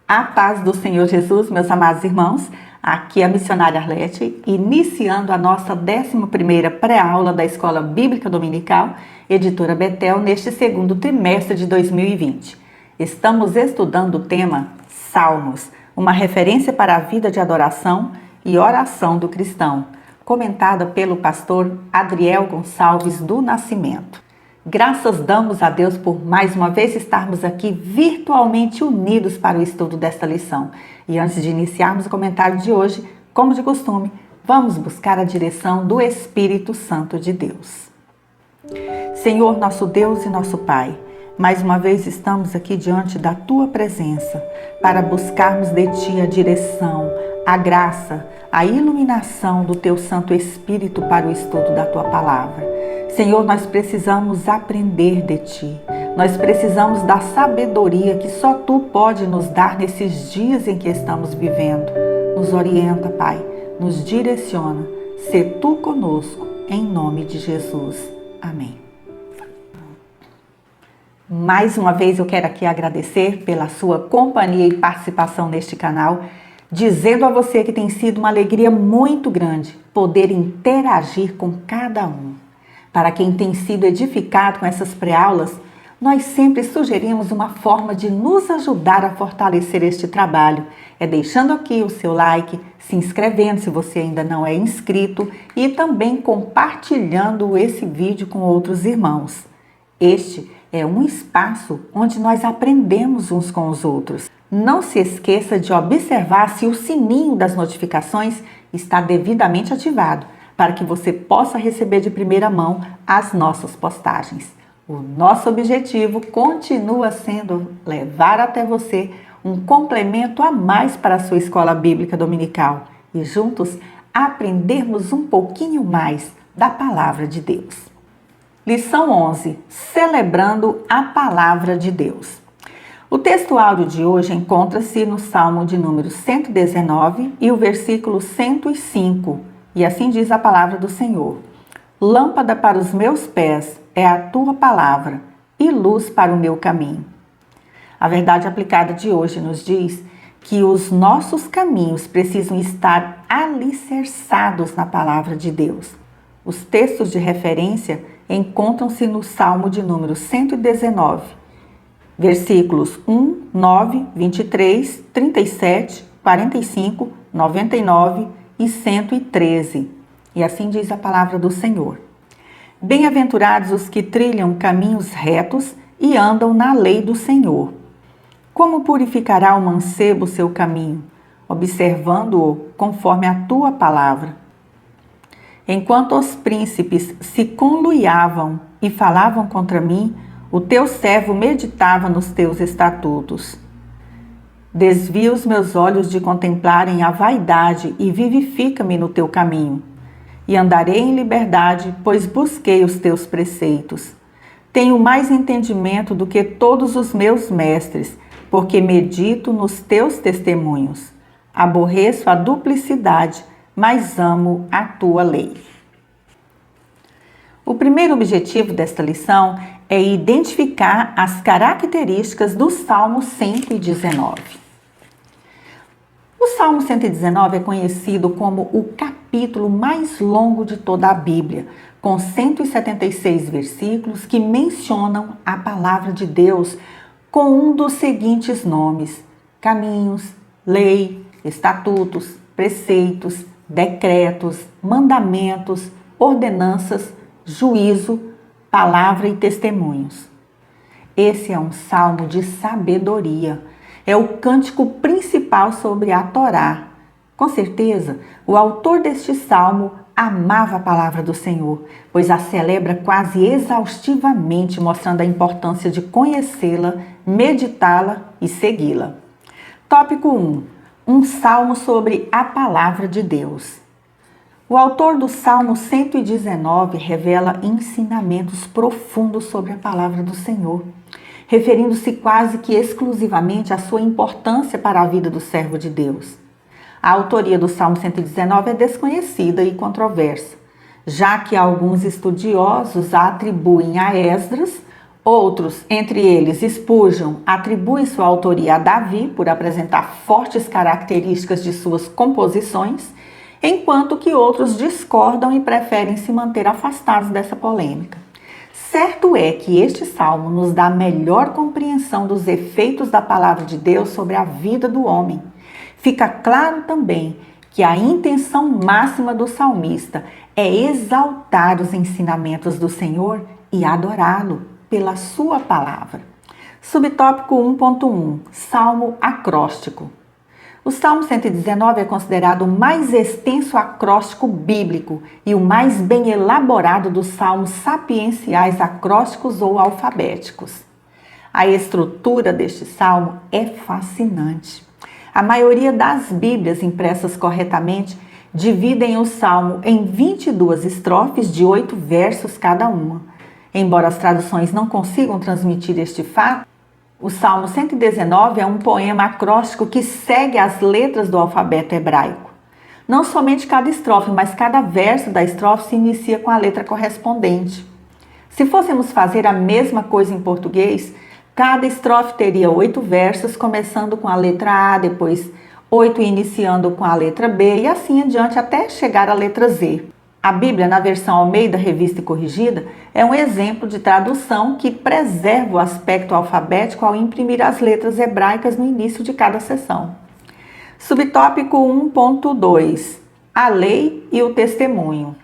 A paz do Senhor Jesus, meus amados irmãos, aqui é a missionária Arlete, iniciando a nossa 11ª pré-aula da Escola Bíblica Dominical, editora Betel, neste segundo trimestre de 2020. Estamos estudando o tema Salmos, uma referência para a vida de adoração e oração do cristão, comentada pelo pastor Adriel Gonçalves do Nascimento. Graças damos a Deus por mais uma vez estarmos aqui virtualmente unidos para o estudo desta lição. E antes de iniciarmos o comentário de hoje, como de costume, vamos buscar a direção do Espírito Santo de Deus. Senhor, nosso Deus e nosso Pai, mais uma vez estamos aqui diante da Tua presença para buscarmos de Ti a direção, a graça, a iluminação do Teu Santo Espírito para o estudo da Tua Palavra. Senhor, nós precisamos aprender de Ti. Nós precisamos da sabedoria que só Tu pode nos dar nesses dias em que estamos vivendo. Nos orienta, Pai, nos direciona. Sê Tu conosco, em nome de Jesus. Amém. Mais uma vez eu quero aqui agradecer pela sua companhia e participação neste canal, dizendo a você que tem sido uma alegria muito grande poder interagir com cada um. Para quem tem sido edificado com essas pré-aulas, nós sempre sugerimos uma forma de nos ajudar a fortalecer este trabalho. É deixando aqui o seu like, se inscrevendo se você ainda não é inscrito e também compartilhando esse vídeo com outros irmãos. Este é um espaço onde nós aprendemos uns com os outros. Não se esqueça de observar se o sininho das notificações está devidamente ativado, para que você possa receber de primeira mão as nossas postagens. O nosso objetivo continua sendo levar até você um complemento a mais para a sua escola bíblica dominical e juntos aprendermos um pouquinho mais da palavra de Deus. Lição 11. Celebrando a palavra de Deus. O texto áudio de hoje encontra-se no Salmo de número 119 e o versículo 105. E assim diz a palavra do Senhor: Lâmpada para os meus pés é a tua palavra e luz para o meu caminho. A verdade aplicada de hoje nos diz que os nossos caminhos precisam estar alicerçados na palavra de Deus. Os textos de referência encontram-se no Salmo de número 119, versículos 1, 9, 23, 37, 45, 99 e 113. E assim diz a palavra do Senhor: Bem-aventurados os que trilham caminhos retos e andam na lei do Senhor. Como purificará o mancebo seu caminho, observando-o conforme a tua palavra? Enquanto os príncipes se conluiavam e falavam contra mim, o teu servo meditava nos teus estatutos. Desvia os meus olhos de contemplarem a vaidade e vivifica-me no teu caminho. E andarei em liberdade, pois busquei os teus preceitos. Tenho mais entendimento do que todos os meus mestres, porque medito nos teus testemunhos. Aborreço a duplicidade, mas amo a tua lei. O primeiro objetivo desta lição é identificar as características do Salmo 119. O Salmo 119 é conhecido como o capítulo mais longo de toda a Bíblia, com 176 versículos que mencionam a palavra de Deus com um dos seguintes nomes: caminhos, lei, estatutos, preceitos, decretos, mandamentos, ordenanças, juízo, palavra e testemunhos. Esse é um salmo de sabedoria. É o cântico principal sobre a Torá. Com certeza, o autor deste salmo amava a palavra do Senhor, pois a celebra quase exaustivamente, mostrando a importância de conhecê-la, meditá-la e segui-la. Tópico 1. Um salmo sobre a palavra de Deus. O autor do Salmo 119 revela ensinamentos profundos sobre a palavra do Senhor, referindo-se quase que exclusivamente à sua importância para a vida do servo de Deus. A autoria do Salmo 119 é desconhecida e controversa, já que alguns estudiosos a atribuem a Esdras, Outros, entre eles Spurgeon, atribuem sua autoria a Davi por apresentar fortes características de suas composições, enquanto que outros discordam e preferem se manter afastados dessa polêmica. Certo é que este salmo nos dá a melhor compreensão dos efeitos da palavra de Deus sobre a vida do homem. Fica claro também que a intenção máxima do salmista é exaltar os ensinamentos do Senhor e adorá-lo pela sua palavra. Subtópico 1.1, Salmo acróstico. O Salmo 119 é considerado o mais extenso acróstico bíblico e o mais bem elaborado dos salmos sapienciais acrósticos ou alfabéticos. A estrutura deste salmo é fascinante. A maioria das Bíblias impressas corretamente dividem o salmo em 22 estrofes de 8 versos cada uma. Embora as traduções não consigam transmitir este fato, o Salmo 119 é um poema acróstico que segue as letras do alfabeto hebraico. Não somente cada estrofe, mas cada verso da estrofe se inicia com a letra correspondente. Se fôssemos fazer a mesma coisa em português, cada estrofe teria 8 versos, começando com a letra A, depois 8 iniciando com a letra B e assim adiante até chegar à letra Z. A Bíblia, na versão Almeida Revista e Corrigida, é um exemplo de tradução que preserva o aspecto alfabético ao imprimir as letras hebraicas no início de cada seção. Subtópico 1.2, a lei e o testemunho.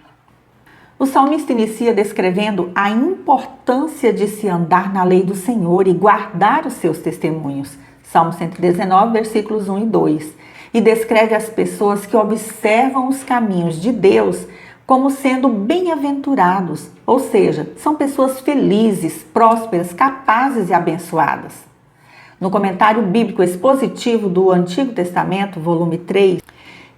O salmista inicia descrevendo a importância de se andar na lei do Senhor e guardar os seus testemunhos. Salmo 119, versículos 1 e 2. E descreve as pessoas que observam os caminhos de Deus como sendo bem-aventurados, ou seja, são pessoas felizes, prósperas, capazes e abençoadas. No comentário bíblico expositivo do Antigo Testamento, volume 3,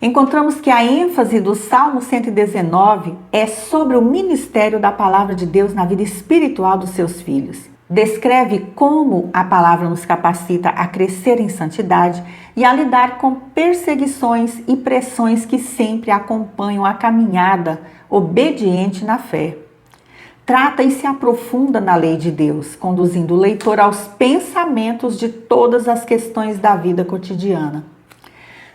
encontramos que a ênfase do Salmo 119 é sobre o ministério da palavra de Deus na vida espiritual dos seus filhos. Descreve como a palavra nos capacita a crescer em santidade e a lidar com perseguições e pressões que sempre acompanham a caminhada obediente na fé. Trata e se aprofunda na lei de Deus, conduzindo o leitor aos pensamentos de todas as questões da vida cotidiana.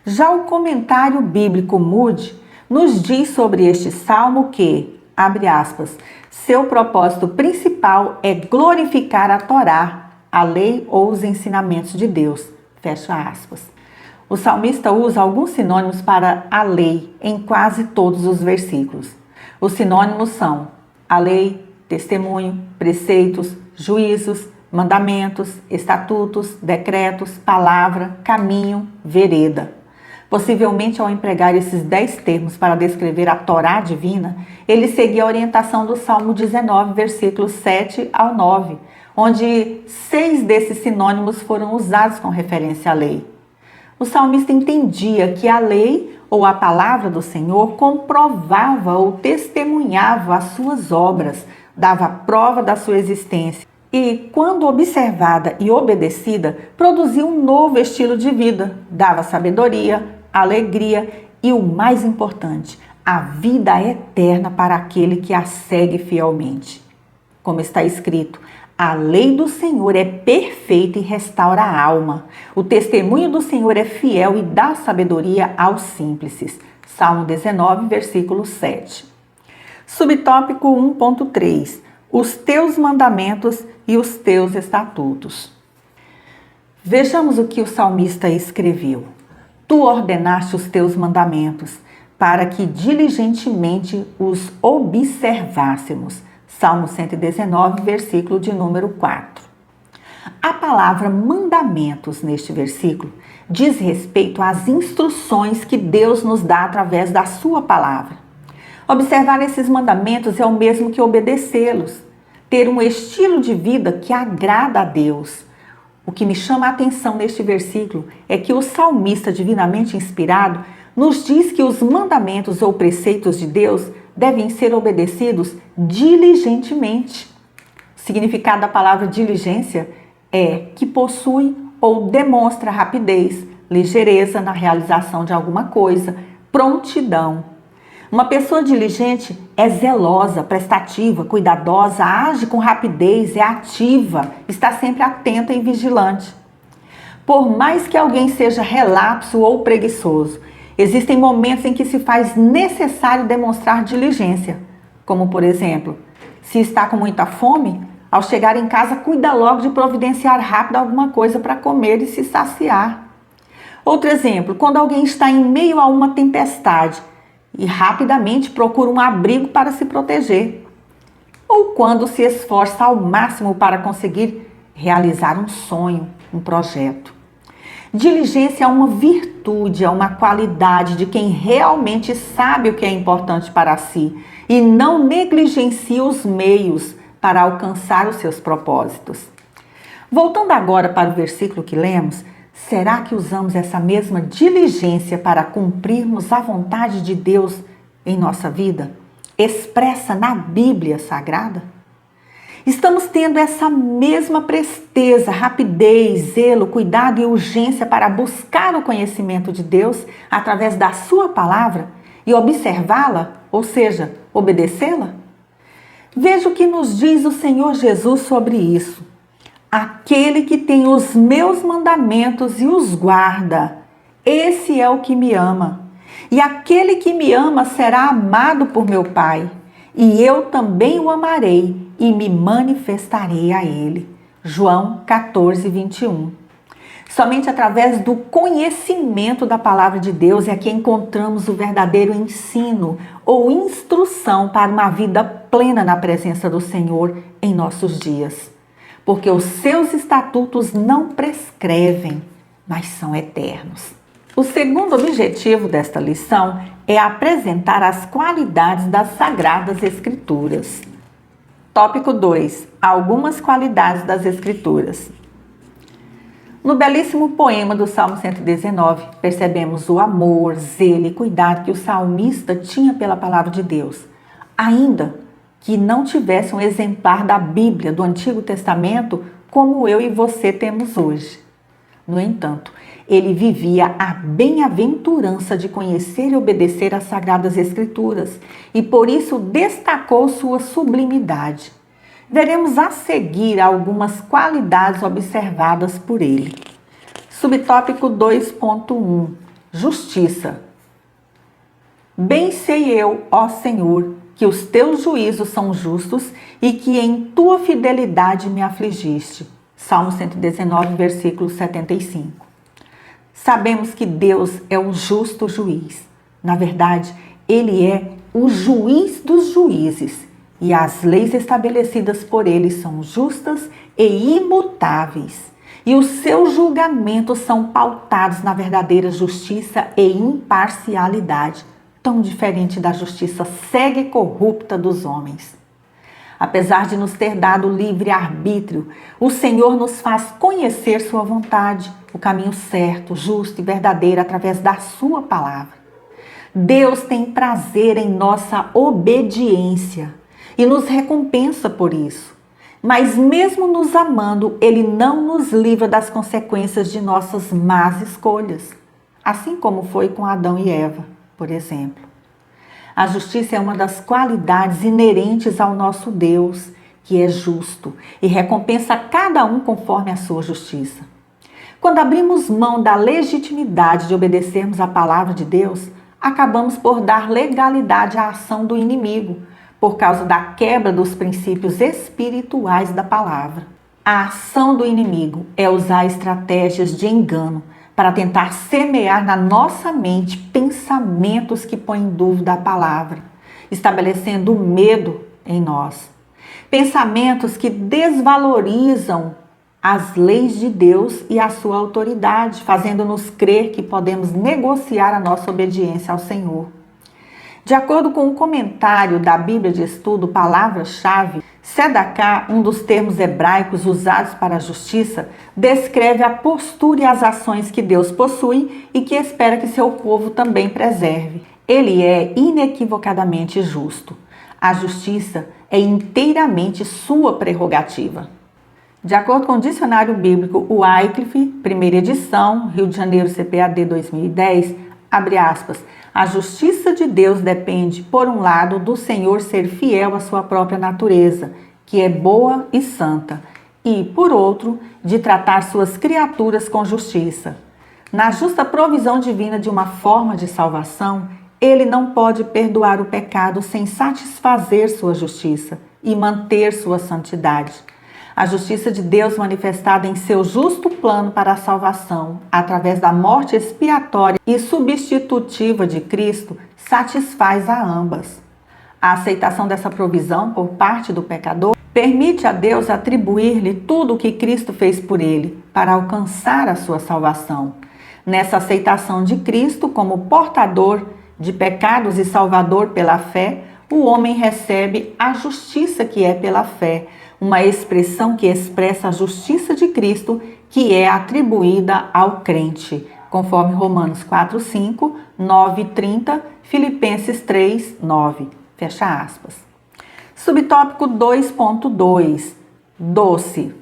Já o comentário bíblico Moody nos diz sobre este salmo que, abre aspas, seu propósito principal é glorificar a Torá, a lei ou os ensinamentos de Deus. Fecha aspas. O salmista usa alguns sinônimos para a lei em quase todos os versículos. Os sinônimos são a lei, testemunho, preceitos, juízos, mandamentos, estatutos, decretos, palavra, caminho, vereda. Possivelmente, ao empregar esses 10 termos para descrever a Torá divina, ele seguia a orientação do Salmo 19, versículos 7 ao 9, onde 6 desses sinônimos foram usados com referência à lei. O salmista entendia que a lei ou a palavra do Senhor comprovava ou testemunhava as suas obras, dava prova da sua existência e, quando observada e obedecida, produzia um novo estilo de vida, dava sabedoria, alegria e, o mais importante, a vida eterna para aquele que a segue fielmente. Como está escrito, a lei do Senhor é perfeita e restaura a alma. O testemunho do Senhor é fiel e dá sabedoria aos simples. Salmo 19, versículo 7. Subtópico 1.3. Os teus mandamentos e os teus estatutos. Vejamos o que o salmista escreveu. Tu ordenaste os teus mandamentos, para que diligentemente os observássemos. Salmo 119, versículo de número 4. A palavra mandamentos neste versículo diz respeito às instruções que Deus nos dá através da sua palavra. Observar esses mandamentos é o mesmo que obedecê-los, ter um estilo de vida que agrada a Deus. O que me chama a atenção neste versículo é que o salmista divinamente inspirado nos diz que os mandamentos ou preceitos de Deus devem ser obedecidos diligentemente. O significado da palavra diligência é que possui ou demonstra rapidez, ligeireza na realização de alguma coisa, prontidão. Uma pessoa diligente é zelosa, prestativa, cuidadosa, age com rapidez, é ativa, está sempre atenta e vigilante. Por mais que alguém seja relapso ou preguiçoso, existem momentos em que se faz necessário demonstrar diligência, como por exemplo, se está com muita fome, ao chegar em casa cuida logo de providenciar rápido alguma coisa para comer e se saciar. Outro exemplo, quando alguém está em meio a uma tempestade e rapidamente procura um abrigo para se proteger. Ou quando se esforça ao máximo para conseguir realizar um sonho, um projeto. Diligência é uma virtude, é uma qualidade de quem realmente sabe o que é importante para si e não negligencia os meios para alcançar os seus propósitos. Voltando agora para o versículo que lemos, será que usamos essa mesma diligência para cumprirmos a vontade de Deus em nossa vida, expressa na Bíblia Sagrada? Estamos tendo essa mesma presteza, rapidez, zelo, cuidado e urgência para buscar o conhecimento de Deus através da sua palavra e observá-la, ou seja, obedecê-la? Veja o que nos diz o Senhor Jesus sobre isso. Aquele que tem os meus mandamentos e os guarda, esse é o que me ama. E aquele que me ama será amado por meu Pai, e eu também o amarei e me manifestarei a ele. João 14, 21. Somente através do conhecimento da palavra de Deus é que encontramos o verdadeiro ensino ou instrução para uma vida plena na presença do Senhor em nossos dias. Porque os seus estatutos não prescrevem, mas são eternos. O segundo objetivo desta lição é apresentar as qualidades das Sagradas Escrituras. Tópico 2. Algumas qualidades das Escrituras. No belíssimo poema do Salmo 119, percebemos o amor, zelo e cuidado que o salmista tinha pela palavra de Deus. Ainda que não tivesse um exemplar da Bíblia do Antigo Testamento como eu e você temos hoje. No entanto, ele vivia a bem-aventurança de conhecer e obedecer às Sagradas Escrituras e por isso destacou sua sublimidade. Veremos a seguir algumas qualidades observadas por ele. Subtópico 2.1. Justiça. Bem sei eu, ó Senhor, que os teus juízos são justos e que em tua fidelidade me afligiste. Salmo 119, versículo 75. Sabemos que Deus é o justo juiz. Na verdade, Ele é o juiz dos juízes e as leis estabelecidas por Ele são justas e imutáveis. E os seus julgamentos são pautados na verdadeira justiça e imparcialidade, tão diferente da justiça cega e corrupta dos homens. Apesar de nos ter dado livre-arbítrio, o Senhor nos faz conhecer sua vontade, o caminho certo, justo e verdadeiro através da sua palavra. Deus tem prazer em nossa obediência e nos recompensa por isso. Mas mesmo nos amando, Ele não nos livra das consequências de nossas más escolhas, assim como foi com Adão e Eva, por exemplo. A justiça é uma das qualidades inerentes ao nosso Deus, que é justo e recompensa cada um conforme a sua justiça. Quando abrimos mão da legitimidade de obedecermos à palavra de Deus, acabamos por dar legalidade à ação do inimigo, por causa da quebra dos princípios espirituais da palavra. A ação do inimigo é usar estratégias de engano para tentar semear na nossa mente pensamentos que põem em dúvida a palavra, estabelecendo medo em nós. Pensamentos que desvalorizam as leis de Deus e a sua autoridade, fazendo-nos crer que podemos negociar a nossa obediência ao Senhor. De acordo com o comentário da Bíblia de Estudo, palavra-chave, Sedaká, um dos termos hebraicos usados para a justiça, descreve a postura e as ações que Deus possui e que espera que seu povo também preserve. Ele é inequivocadamente justo. A justiça é inteiramente sua prerrogativa. De acordo com o dicionário bíblico, o Wycliffe, primeira edição, Rio de Janeiro, CPAD 2010, abre aspas, a justiça de Deus depende, por um lado, do Senhor ser fiel à sua própria natureza, que é boa e santa, e, por outro, de tratar suas criaturas com justiça. Na justa provisão divina de uma forma de salvação, Ele não pode perdoar o pecado sem satisfazer sua justiça e manter sua santidade. A justiça de Deus manifestada em seu justo plano para a salvação, através da morte expiatória e substitutiva de Cristo, satisfaz a ambas. A aceitação dessa provisão por parte do pecador permite a Deus atribuir-lhe tudo o que Cristo fez por ele para alcançar a sua salvação. Nessa aceitação de Cristo como portador de pecados e salvador pela fé, o homem recebe a justiça que é pela fé, uma expressão que expressa a justiça de Cristo que é atribuída ao crente, conforme Romanos 4:5, 9:30, Filipenses 3:9. Fecha aspas. Subtópico 2.2. Doce.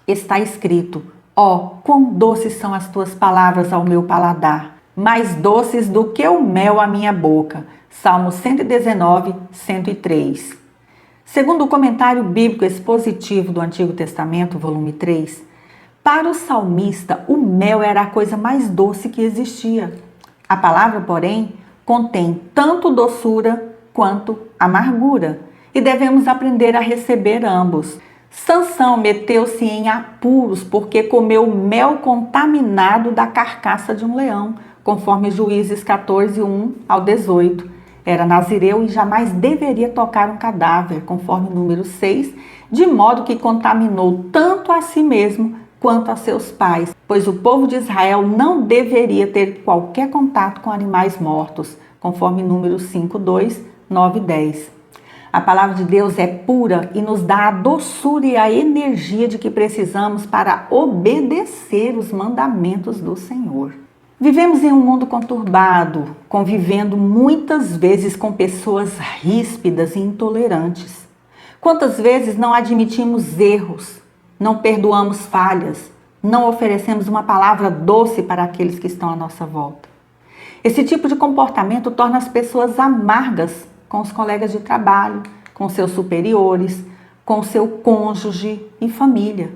Está escrito: ó, quão doces são as tuas palavras ao meu paladar, mais doces do que o mel à minha boca. Salmo 119, 103. Segundo o comentário bíblico expositivo do Antigo Testamento, volume 3, para o salmista, o mel era a coisa mais doce que existia. A palavra, porém, contém tanto doçura quanto amargura, e devemos aprender a receber ambos. Sansão meteu-se em apuros porque comeu mel contaminado da carcaça de um leão, conforme Juízes 14, 1 ao 18. Era nazireu e jamais deveria tocar um cadáver, conforme número 6, de modo que contaminou tanto a si mesmo quanto a seus pais, pois o povo de Israel não deveria ter qualquer contato com animais mortos, conforme número 5, 2, 9 e 10. A palavra de Deus é pura e nos dá a doçura e a energia de que precisamos para obedecer os mandamentos do Senhor. Vivemos em um mundo conturbado, convivendo muitas vezes com pessoas ríspidas e intolerantes. Quantas vezes não admitimos erros, não perdoamos falhas, não oferecemos uma palavra doce para aqueles que estão à nossa volta? Esse tipo de comportamento torna as pessoas amargas com os colegas de trabalho, com seus superiores, com seu cônjuge e família,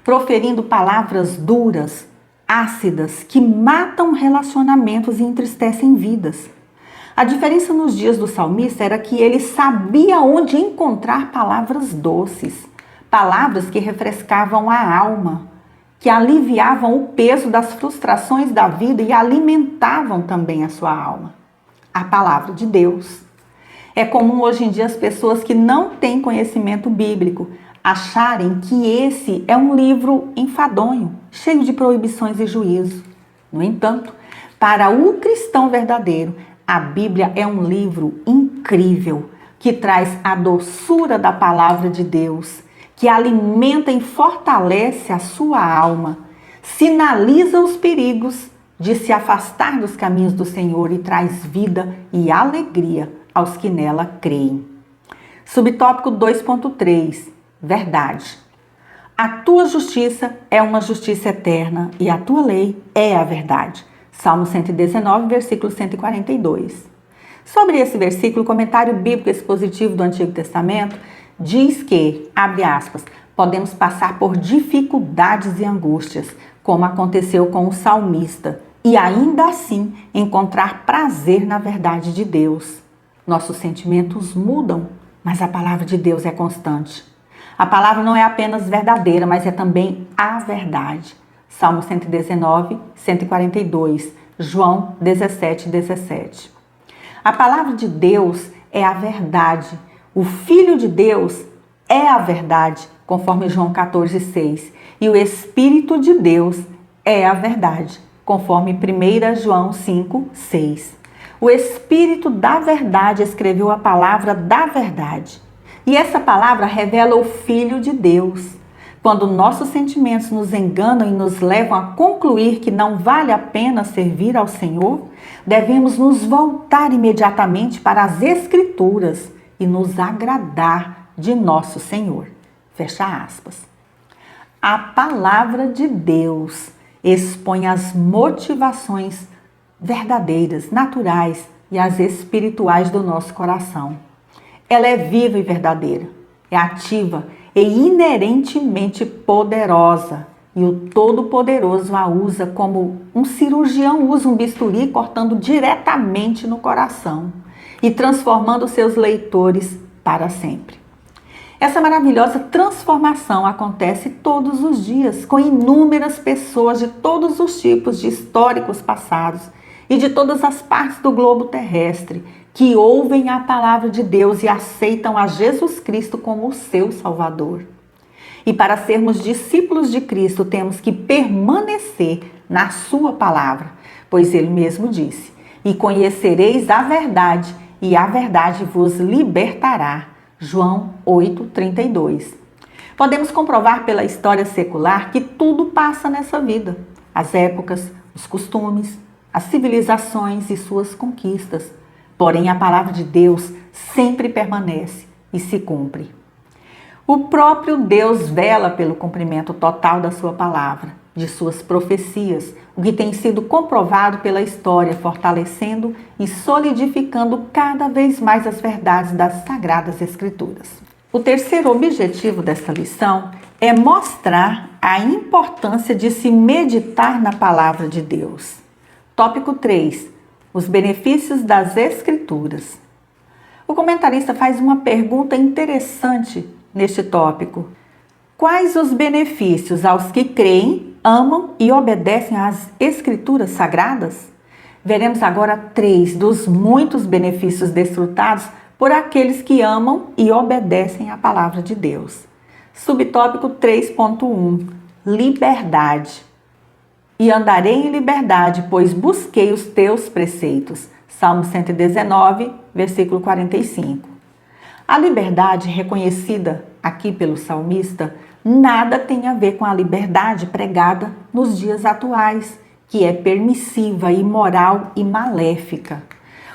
proferindo palavras duras, ácidas, que matam relacionamentos e entristecem vidas. A diferença nos dias do salmista era que ele sabia onde encontrar palavras doces, palavras que refrescavam a alma, que aliviavam o peso das frustrações da vida e alimentavam também a sua alma. A palavra de Deus. É comum hoje em dia as pessoas que não têm conhecimento bíblico acharem que esse é um livro enfadonho, cheio de proibições e juízo. No entanto, para o cristão verdadeiro, a Bíblia é um livro incrível, que traz a doçura da palavra de Deus, que alimenta e fortalece a sua alma, sinaliza os perigos de se afastar dos caminhos do Senhor e traz vida e alegria aos que nela creem. Subtópico 2.3. Verdade. A tua justiça é uma justiça eterna e a tua lei é a verdade. Salmo 119, versículo 142. Sobre esse versículo, o comentário bíblico expositivo do Antigo Testamento diz que, abre aspas, podemos passar por dificuldades e angústias, como aconteceu com o salmista, e ainda assim encontrar prazer na verdade de Deus. Nossos sentimentos mudam, mas a palavra de Deus é constante. A palavra não é apenas verdadeira, mas é também a verdade. Salmo 119, 142, João 17, 17. A palavra de Deus é a verdade. O Filho de Deus é a verdade, conforme João 14, 6. E o Espírito de Deus é a verdade, conforme 1 João 5, 6. O Espírito da verdade escreveu a palavra da verdade. E essa palavra revela o Filho de Deus. Quando nossos sentimentos nos enganam e nos levam a concluir que não vale a pena servir ao Senhor, devemos nos voltar imediatamente para as Escrituras e nos agradar de nosso Senhor. Fecha aspas. A palavra de Deus expõe as motivações verdadeiras, naturais e as espirituais do nosso coração. Ela é viva e verdadeira, é ativa e inerentemente poderosa. E o Todo-Poderoso a usa como um cirurgião usa um bisturi, cortando diretamente no coração e transformando seus leitores para sempre. Essa maravilhosa transformação acontece todos os dias com inúmeras pessoas de todos os tipos de históricos passados e de todas as partes do globo terrestre que ouvem a palavra de Deus e aceitam a Jesus Cristo como o seu Salvador. E para sermos discípulos de Cristo, temos que permanecer na sua palavra, pois ele mesmo disse: "E conhecereis a verdade, e a verdade vos libertará." João 8:32. Podemos comprovar pela história secular que tudo passa nessa vida: as épocas, os costumes, as civilizações e suas conquistas. Porém, a palavra de Deus sempre permanece e se cumpre. O próprio Deus vela pelo cumprimento total da sua palavra, de suas profecias, o que tem sido comprovado pela história, fortalecendo e solidificando cada vez mais as verdades das Sagradas Escrituras. O terceiro objetivo desta lição é mostrar a importância de se meditar na palavra de Deus. Tópico 3. Os benefícios das Escrituras. O comentarista faz uma pergunta interessante neste tópico: quais os benefícios aos que creem, amam e obedecem às Escrituras Sagradas? Veremos agora 3 dos muitos benefícios desfrutados por aqueles que amam e obedecem à palavra de Deus. Subtópico 3.1. Liberdade. E andarei em liberdade, pois busquei os teus preceitos. Salmo 119, versículo 45. A liberdade reconhecida aqui pelo salmista nada tem a ver com a liberdade pregada nos dias atuais, que é permissiva, imoral e maléfica.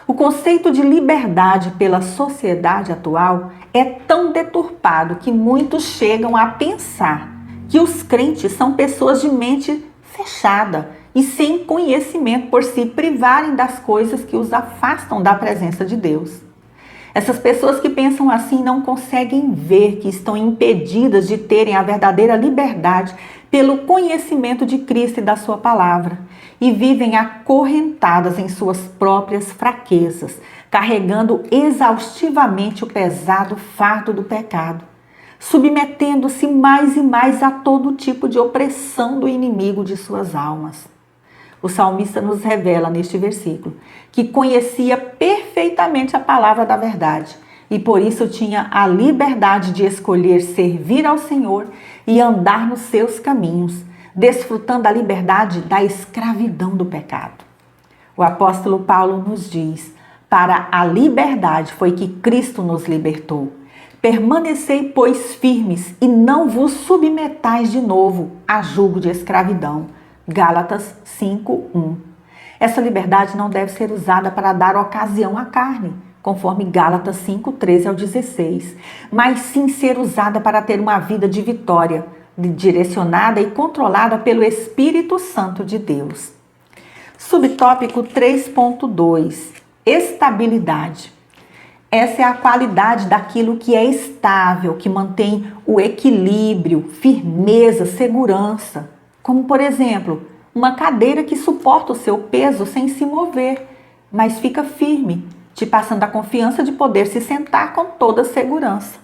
O conceito de liberdade pela sociedade atual é tão deturpado que muitos chegam a pensar que os crentes são pessoas de mente fechada e sem conhecimento por se privarem das coisas que os afastam da presença de Deus. Essas pessoas que pensam assim não conseguem ver que estão impedidas de terem a verdadeira liberdade pelo conhecimento de Cristo e da sua palavra e vivem acorrentadas em suas próprias fraquezas, carregando exaustivamente o pesado fardo do pecado, submetendo-se mais e mais a todo tipo de opressão do inimigo de suas almas. O salmista nos revela neste versículo que conhecia perfeitamente a palavra da verdade e por isso tinha a liberdade de escolher servir ao Senhor e andar nos seus caminhos, desfrutando a liberdade da escravidão do pecado. O apóstolo Paulo nos diz: para a liberdade foi que Cristo nos libertou. Permanecei, pois, firmes e não vos submetais de novo a jugo de escravidão. Gálatas 5:1. Essa liberdade não deve ser usada para dar ocasião à carne, conforme Gálatas 5:13-16, mas sim ser usada para ter uma vida de vitória, direcionada e controlada pelo Espírito Santo de Deus. Subtópico 3.2. Estabilidade. Essa é a qualidade daquilo que é estável, que mantém o equilíbrio, firmeza, segurança. Como, por exemplo, uma cadeira que suporta o seu peso sem se mover, mas fica firme, te passando a confiança de poder se sentar com toda segurança.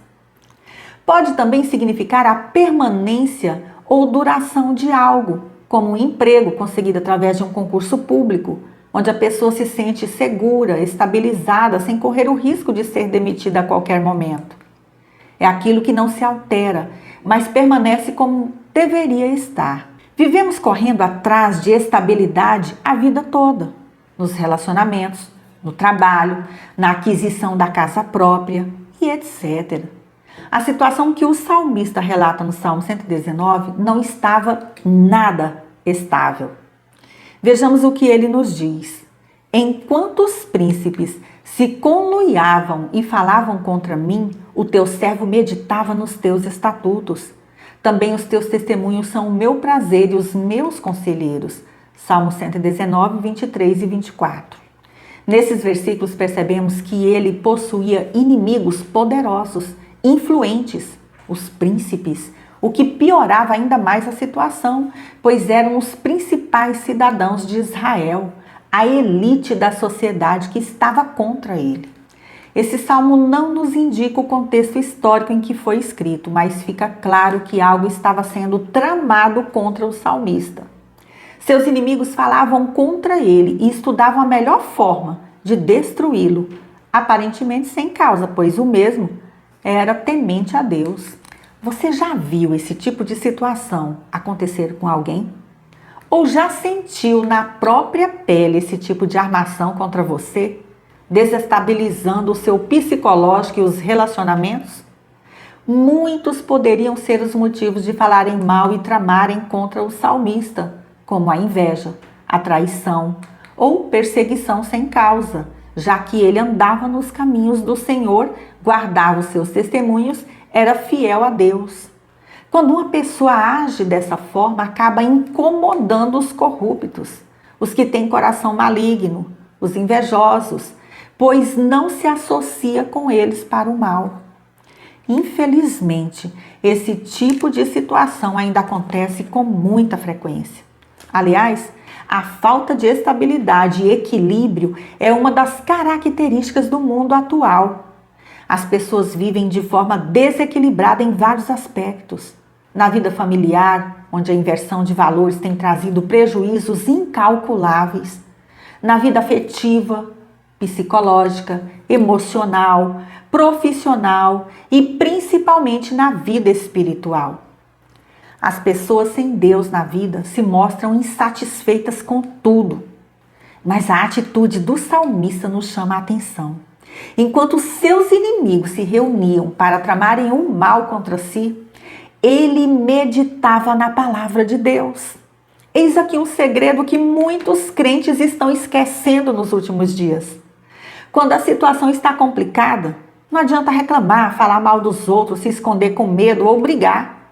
Pode também significar a permanência ou duração de algo, como um emprego conseguido através de um concurso público, onde a pessoa se sente segura, estabilizada, sem correr o risco de ser demitida a qualquer momento. É aquilo que não se altera, mas permanece como deveria estar. Vivemos correndo atrás de estabilidade a vida toda, nos relacionamentos, no trabalho, na aquisição da casa própria e etc. A situação que o salmista relata no Salmo 119 não estava nada estável. Vejamos o que ele nos diz. Enquanto os príncipes se conluiavam e falavam contra mim, o teu servo meditava nos teus estatutos. Também os teus testemunhos são o meu prazer e os meus conselheiros. Salmo 119, 23 e 24. Nesses versículos percebemos que ele possuía inimigos poderosos, influentes, os príncipes, o que piorava ainda mais a situação, pois eram os principais cidadãos de Israel, a elite da sociedade que estava contra ele. Esse salmo não nos indica o contexto histórico em que foi escrito, mas fica claro que algo estava sendo tramado contra o salmista. Seus inimigos falavam contra ele e estudavam a melhor forma de destruí-lo, aparentemente sem causa, pois o mesmo era temente a Deus. Você já viu esse tipo de situação acontecer com alguém? Ou já sentiu na própria pele esse tipo de armação contra você, desestabilizando o seu psicológico e os relacionamentos? Muitos poderiam ser os motivos de falarem mal e tramarem contra o salmista, como a inveja, a traição ou perseguição sem causa, já que ele andava nos caminhos do Senhor, guardava os seus testemunhos, era fiel a Deus. Quando uma pessoa age dessa forma, acaba incomodando os corruptos, os que têm coração maligno, os invejosos, pois não se associa com eles para o mal. Infelizmente, esse tipo de situação ainda acontece com muita frequência. Aliás, a falta de estabilidade e equilíbrio é uma das características do mundo atual. As pessoas vivem de forma desequilibrada em vários aspectos. Na vida familiar, onde a inversão de valores tem trazido prejuízos incalculáveis. Na vida afetiva, psicológica, emocional, profissional e principalmente na vida espiritual. As pessoas sem Deus na vida se mostram insatisfeitas com tudo. Mas a atitude do salmista nos chama a atenção. Enquanto seus inimigos se reuniam para tramarem o mal contra si, ele meditava na palavra de Deus. Eis aqui um segredo que muitos crentes estão esquecendo nos últimos dias. Quando a situação está complicada, não adianta reclamar, falar mal dos outros, se esconder com medo ou brigar.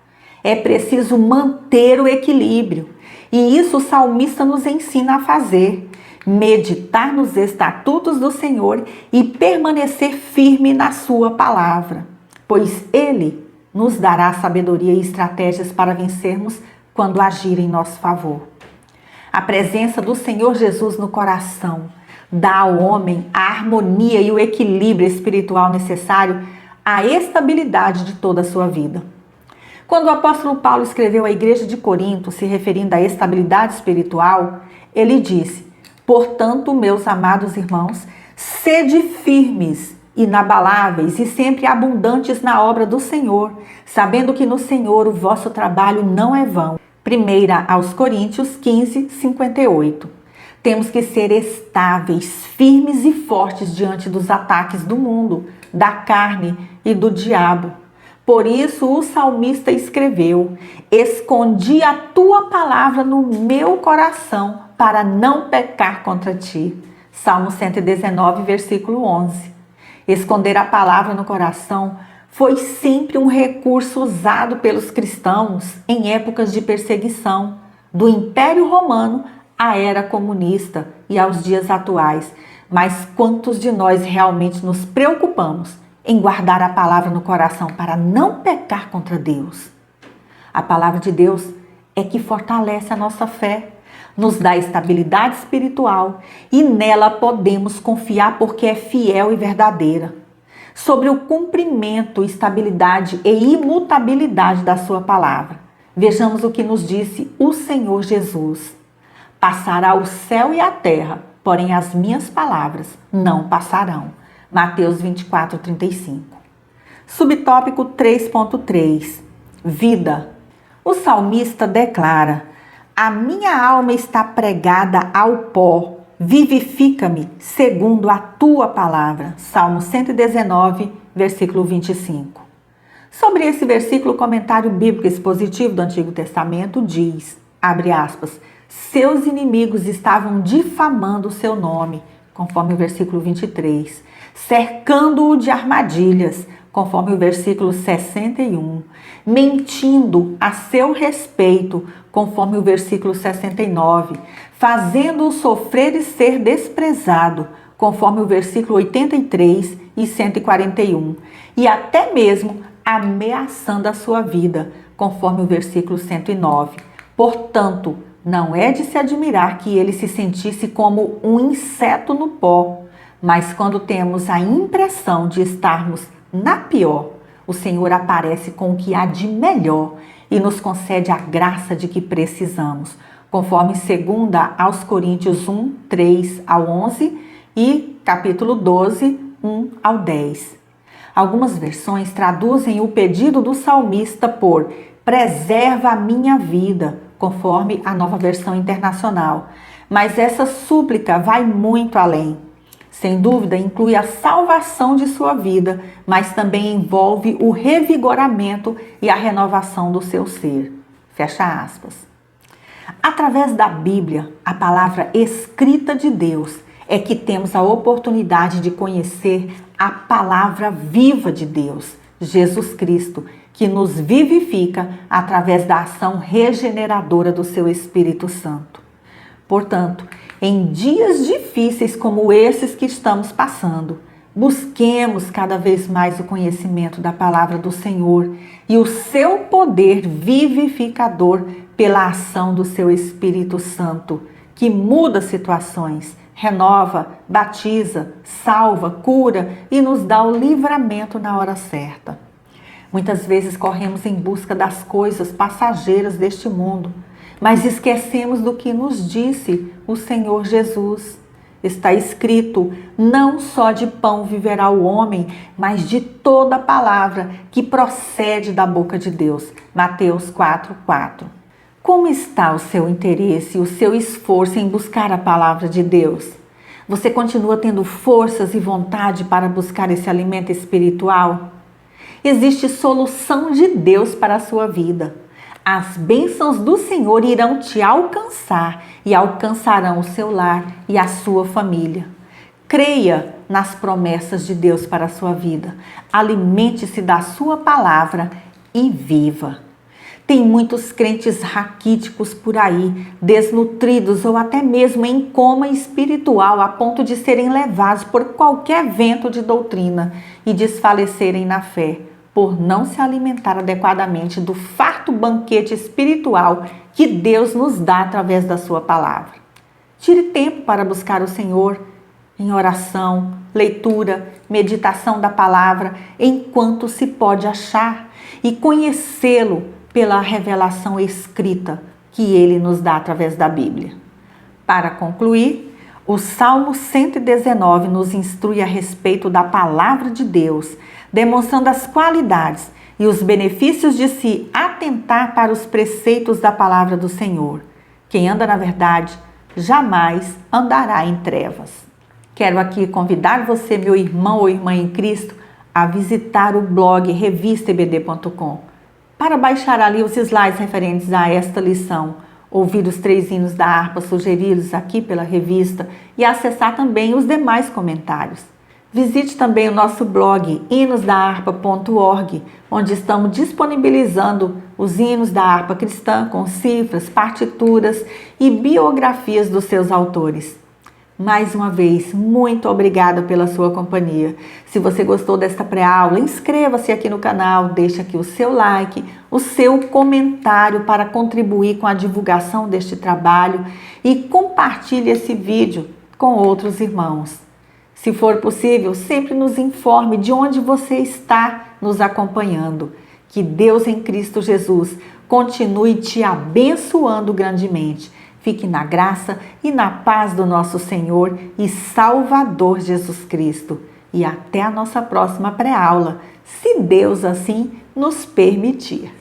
É preciso manter o equilíbrio. E isso o salmista nos ensina a fazer. Meditar nos estatutos do Senhor e permanecer firme na sua palavra. Pois Ele nos dará sabedoria e estratégias para vencermos quando agir em nosso favor. A presença do Senhor Jesus no coração dá ao homem a harmonia e o equilíbrio espiritual necessário à estabilidade de toda a sua vida. Quando o apóstolo Paulo escreveu à igreja de Corinto, se referindo à estabilidade espiritual, ele disse: portanto, meus amados irmãos, sede firmes, inabaláveis e sempre abundantes na obra do Senhor, sabendo que no Senhor o vosso trabalho não é vão. 1 aos Coríntios 15, 58. Temos que ser estáveis, firmes e fortes diante dos ataques do mundo, da carne e do diabo. Por isso o salmista escreveu: escondi a tua palavra no meu coração para não pecar contra ti. Salmo 119, versículo 11. Esconder a palavra no coração foi sempre um recurso usado pelos cristãos em épocas de perseguição, do Império Romano à era comunista e aos dias atuais. Mas quantos de nós realmente nos preocupamos em guardar a palavra no coração para não pecar contra Deus? A palavra de Deus é que fortalece a nossa fé, nos dá estabilidade espiritual e nela podemos confiar porque é fiel e verdadeira. Sobre o cumprimento, estabilidade e imutabilidade da sua palavra, vejamos o que nos disse o Senhor Jesus: passará o céu e a terra, porém as minhas palavras não passarão. Mateus 24, 35. Subtópico 3.3. Vida. O salmista declara: a minha alma está pregada ao pó, vivifica-me segundo a tua palavra. Salmo 119, versículo 25. Sobre esse versículo, o comentário bíblico expositivo do Antigo Testamento diz, abre aspas, seus inimigos estavam difamando o seu nome, conforme o versículo 23, cercando-o de armadilhas, conforme o versículo 61, mentindo a seu respeito, conforme o versículo 69, fazendo-o sofrer e ser desprezado, conforme o versículo 83 e 141, e até mesmo ameaçando a sua vida, conforme o versículo 109. Portanto, não é de se admirar que ele se sentisse como um inseto no pó, mas quando temos a impressão de estarmos na pior, o Senhor aparece com o que há de melhor e nos concede a graça de que precisamos, conforme 2 aos Coríntios 1, 3 ao 11 e capítulo 12, 1 ao 10. Algumas versões traduzem o pedido do salmista por preserva a minha vida, conforme a Nova Versão Internacional. Mas essa súplica vai muito além. Sem dúvida, inclui a salvação de sua vida, mas também envolve o revigoramento e a renovação do seu ser. Fecha aspas. Através da Bíblia, a palavra escrita de Deus, é que temos a oportunidade de conhecer a palavra viva de Deus, Jesus Cristo, que nos vivifica através da ação regeneradora do seu Espírito Santo. Portanto, em dias difíceis como esses que estamos passando, busquemos cada vez mais o conhecimento da palavra do Senhor e o seu poder vivificador pela ação do seu Espírito Santo, que muda situações, renova, batiza, salva, cura e nos dá o livramento na hora certa. Muitas vezes corremos em busca das coisas passageiras deste mundo, mas esquecemos do que nos disse o Senhor Jesus. Está escrito, não só de pão viverá o homem, mas de toda palavra que procede da boca de Deus. Mateus 4:4. Como está o seu interesse e o seu esforço em buscar a palavra de Deus? Você continua tendo forças e vontade para buscar esse alimento espiritual? Existe solução de Deus para a sua vida. As bênçãos do Senhor irão te alcançar e alcançarão o seu lar e a sua família. Creia nas promessas de Deus para a sua vida. Alimente-se da sua palavra e viva. Tem muitos crentes raquíticos por aí, desnutridos ou até mesmo em coma espiritual a ponto de serem levados por qualquer vento de doutrina e desfalecerem na fé, por não se alimentar adequadamente do farto banquete espiritual que Deus nos dá através da sua palavra. Tire tempo para buscar o Senhor em oração, leitura, meditação da palavra, enquanto se pode achar, e conhecê-lo pela revelação escrita que ele nos dá através da Bíblia. Para concluir, o Salmo 119 nos instrui a respeito da palavra de Deus, demonstrando as qualidades e os benefícios de se atentar para os preceitos da palavra do Senhor. Quem anda na verdade jamais andará em trevas. Quero aqui convidar você, meu irmão ou irmã em Cristo, a visitar o blog revistaebd.com para baixar ali os slides referentes a esta lição, ouvir os 3 hinos da harpa sugeridos aqui pela revista e acessar também os demais comentários. Visite também o nosso blog hinosdaharpa.org, onde estamos disponibilizando os hinos da harpa cristã com cifras, partituras e biografias dos seus autores. Mais uma vez, muito obrigada pela sua companhia. Se você gostou desta pré-aula, inscreva-se aqui no canal, deixe aqui o seu like, o seu comentário para contribuir com a divulgação deste trabalho e compartilhe esse vídeo com outros irmãos. Se for possível, sempre nos informe de onde você está nos acompanhando. Que Deus em Cristo Jesus continue te abençoando grandemente. Fique na graça e na paz do nosso Senhor e Salvador Jesus Cristo. E até a nossa próxima pré-aula, se Deus assim nos permitir.